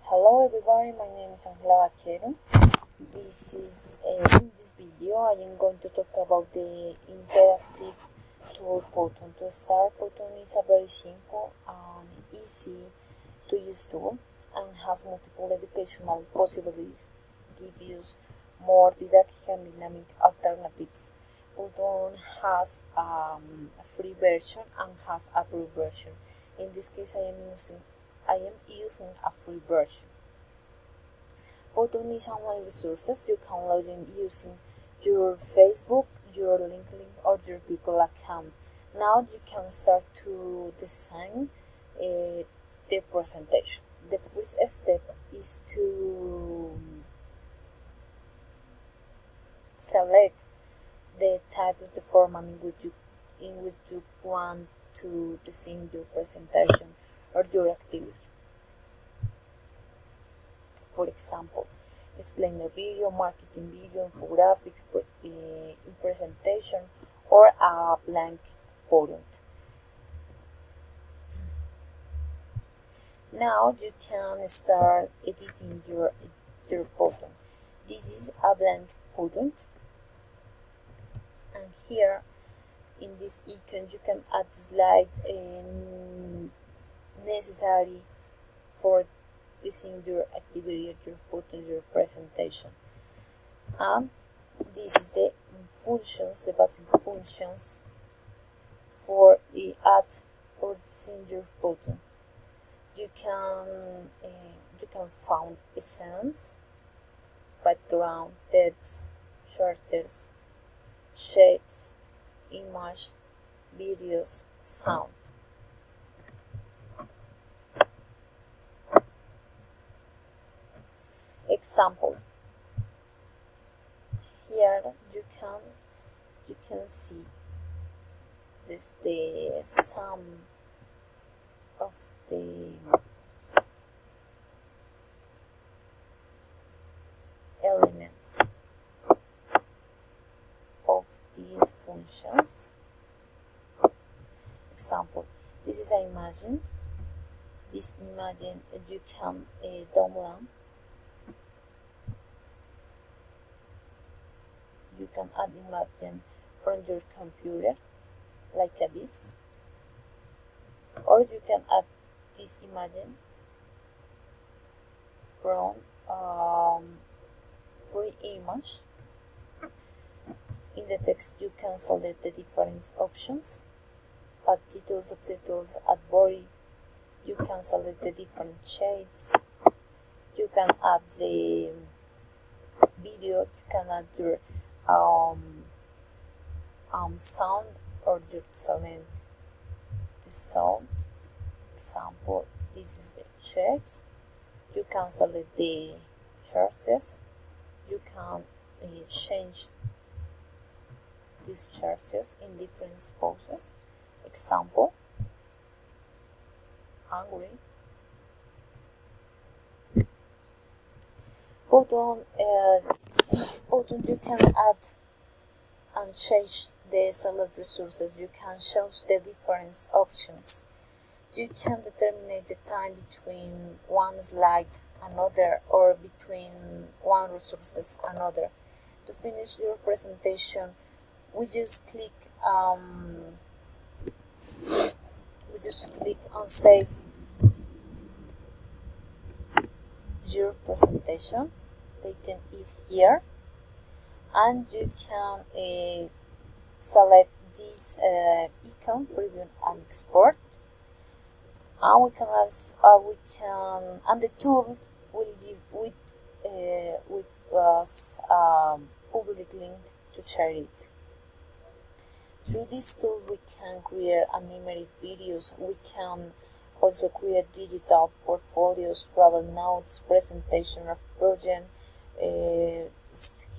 Hello everybody, my name is Angela Vaquero. In this video I am going to talk about the interactive tool Potwoon. To start, Potwoon is a very simple and easy to use tool and has multiple educational possibilities, give you more didactic and dynamic alternatives. Potwoon has a free version and has a pro version. In this case I am using a free version. Potwoon is online resources. You can log in using your Facebook, your LinkedIn, or your Google account. Now you can start to design the presentation. The first step is to select the type of the format in which you want to design your presentation or your activity. For example, explainer video, marketing video, infographic, presentation, or a blank Potwoon. Now you can start editing your Potwoon. This is a blank Potwoon, and here in this icon you can add slide necessary for design your activity, your Potwoon, your presentation. And this is the functions, the basic functions for add or design your Potwoon. You can find essence, background, text, characters, shapes, image, videos, sound. Example. Here you can see the sum of the elements of these functions. Example. This is an image. This image you can download. You can add image from your computer, like this, or you can add this image from free image. In the text, you can select the different options. Add titles, subtitles, add body. You can select the different shapes. You can add the video. You can add your sound, or your select the sound. Example, this is the shapes. You can select the charts. You can change these charts in different poses. Example, angry. Potwoon, you can add and change the select resources. You can choose the different options. You can determine the time between one slide another, or between one resources another. To finish your presentation, we just click on save your presentation. The icon is here, and you can select this icon, preview and export, and and the tool will give with us public link to share it. Through this tool we can create animated videos. We can also create digital portfolios, travel notes, presentation of project,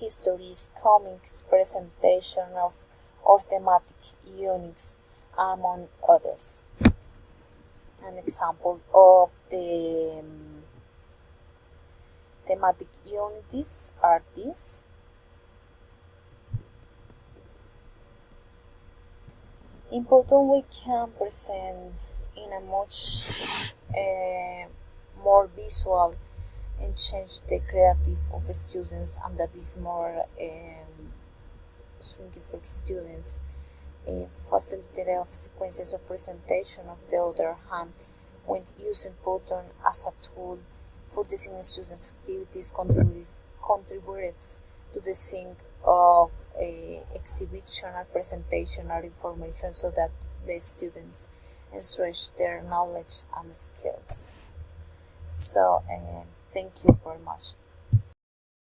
histories, comics, presentation of thematic units, among others. An example of the thematic units are these. In Potwoon we can present in a much more visual and change the creative of the students, and that is more swingy for students. Facilitator of sequences of presentation, on the other hand, when using Potwoon as a tool for designing students' activities, contributes to the sync of exhibition or presentation or information so that the students stretch their knowledge and skills. So, thank you very much.